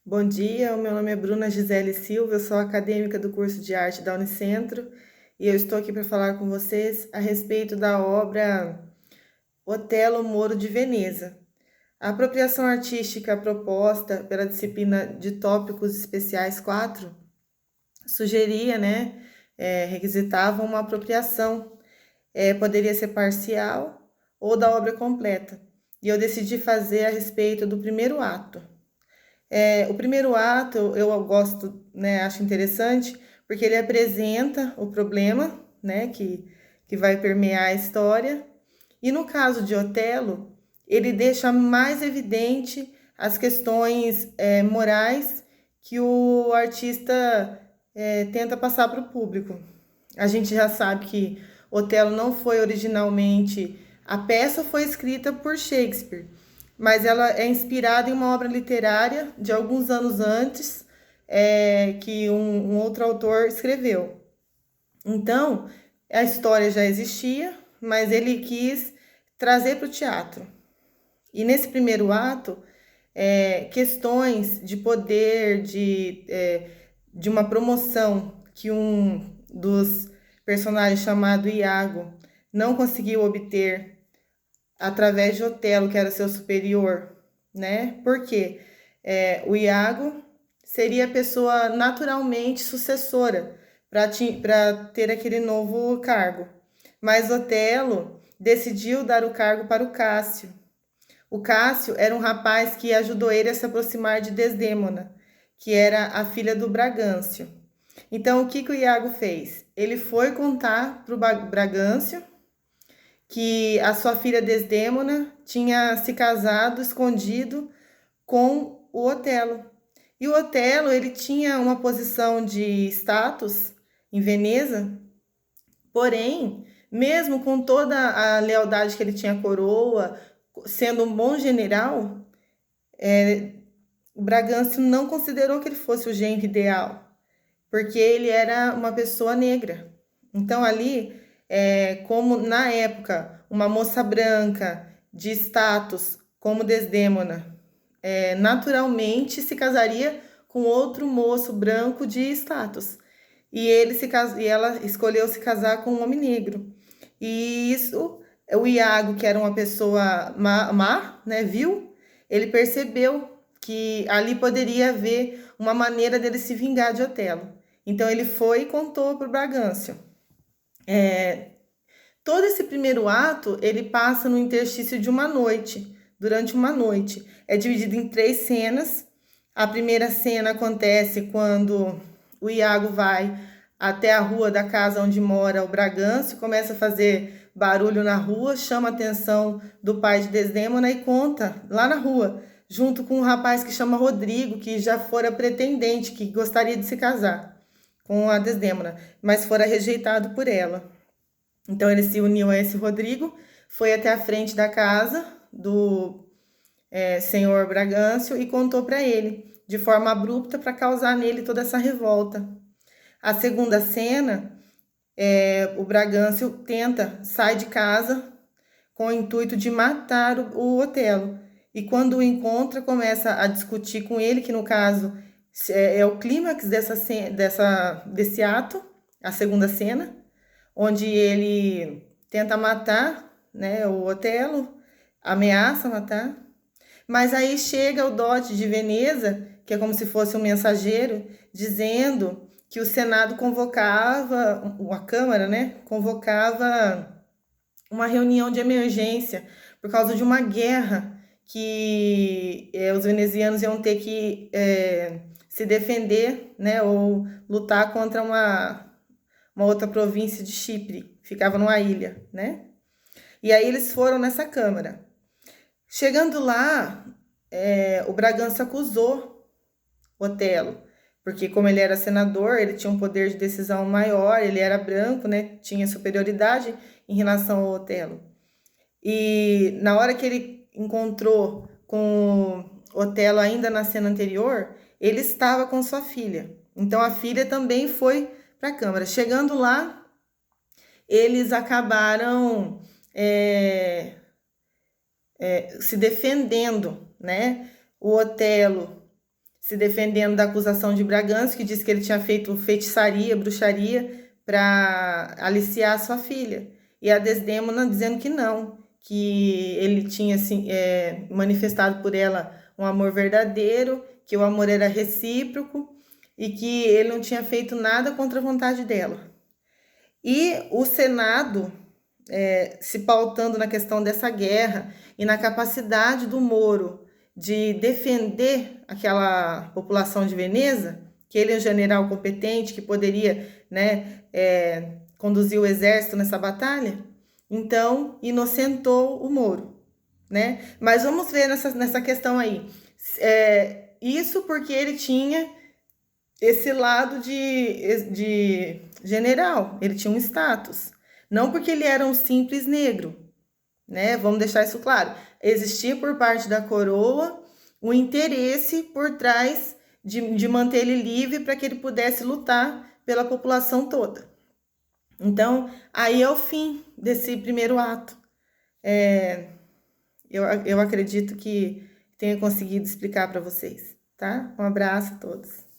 Bom dia, o meu nome é Bruna Gisele Silva, eu sou acadêmica do curso de arte da Unicentro e eu estou aqui para falar com vocês a respeito da obra Otelo Moro de Veneza. A apropriação artística proposta pela disciplina de Tópicos Especiais 4 sugeria, requisitava uma apropriação, poderia ser parcial ou da obra completa. E eu decidi fazer a respeito do primeiro ato. O primeiro ato eu gosto, né, acho interessante, porque ele apresenta o problema, né, que vai permear a história. E no caso de Otelo, ele deixa mais evidente as questões morais que o artista tenta passar para o público. A gente já sabe que Otelo não foi originalmente. A peça foi escrita por Shakespeare, mas ela é inspirada em uma obra literária de alguns anos antes, que um outro autor escreveu. Então, a história já existia, mas ele quis trazer para o teatro. E nesse primeiro ato, questões de poder, de uma promoção que um dos personagens chamado Iago não conseguiu obter através de Otelo, que era seu superior, né? Porque o Iago seria a pessoa naturalmente sucessora para ter aquele novo cargo. Mas Otelo decidiu dar o cargo para o Cássio. O Cássio era um rapaz que ajudou ele a se aproximar de Desdêmona, que era a filha do Bragâncio. Então, o que o Iago fez? Ele foi contar para o Bragâncio que a sua filha Desdêmona tinha se casado escondido com o Otelo. E o Otelo, ele tinha uma posição de status em Veneza, porém, mesmo com toda a lealdade que ele tinha à coroa, sendo um bom general, o Bragâncio não considerou que ele fosse o genro ideal, porque ele era uma pessoa negra. Então, ali, como na época, uma moça branca de status, como Desdêmona, naturalmente se casaria com outro moço branco de status. E ela escolheu se casar com um homem negro. E isso, o Iago, que era uma pessoa má, né, viu? Ele percebeu que ali poderia haver uma maneira dele se vingar de Otelo. Então ele foi e contou para o Bragâncio. Todo esse primeiro ato, ele passa no interstício de uma noite, durante uma noite. É dividido em 3 cenas. A primeira cena acontece quando o Iago vai até a rua da casa onde mora o Bragâncio, começa a fazer barulho na rua, chama a atenção do pai de Desdêmona e conta lá na rua, junto com um rapaz que chama Rodrigo, que já fora pretendente, que gostaria de se casar com a Desdêmona, mas fora rejeitado por ela. Então ele se uniu a esse Rodrigo, foi até a frente da casa do senhor Bragâncio e contou para ele, de forma abrupta, para causar nele toda essa revolta. A segunda cena, o Bragâncio sai de casa com o intuito de matar o Otelo. E quando o encontra, começa a discutir com ele, que no caso é o clímax desse ato, a segunda cena, onde ele tenta matar, né, o Otelo, ameaça matar, mas aí chega o dote de Veneza, que é como se fosse um mensageiro, dizendo que o Senado convocava, a Câmara, né, convocava uma reunião de emergência por causa de uma guerra que os venezianos iam ter que se defender, né, ou lutar contra uma outra província de Chipre, ficava numa ilha, né? E aí eles foram nessa Câmara. Chegando lá, o Bragança acusou Otelo, porque como ele era senador, ele tinha um poder de decisão maior, ele era branco, né? Tinha superioridade em relação ao Otelo. E na hora que ele encontrou com o Otelo ainda na cena anterior, ele estava com sua filha. Então a filha também foi para a Câmara. Chegando lá, eles acabaram se defendendo, né? O Otelo se defendendo da acusação de Bragança, que disse que ele tinha feito feitiçaria, bruxaria, para aliciar sua filha. E a Desdémona dizendo que não, que ele tinha assim, manifestado por ela um amor verdadeiro, que o amor era recíproco e que ele não tinha feito nada contra a vontade dela. E o Senado, se pautando na questão dessa guerra e na capacidade do Moro de defender aquela população de Veneza, que ele é um general competente, que poderia, né, conduzir o exército nessa batalha, então inocentou o Moro, né? Mas vamos ver nessa questão aí. Isso porque ele tinha esse lado de general, ele tinha um status. Não porque ele era um simples negro, né? Vamos deixar isso claro. Existia por parte da coroa um interesse por trás de manter ele livre para que ele pudesse lutar pela população toda. Então, aí é o fim desse primeiro ato. Eu acredito que tenha conseguido explicar para vocês, tá? Um abraço a todos.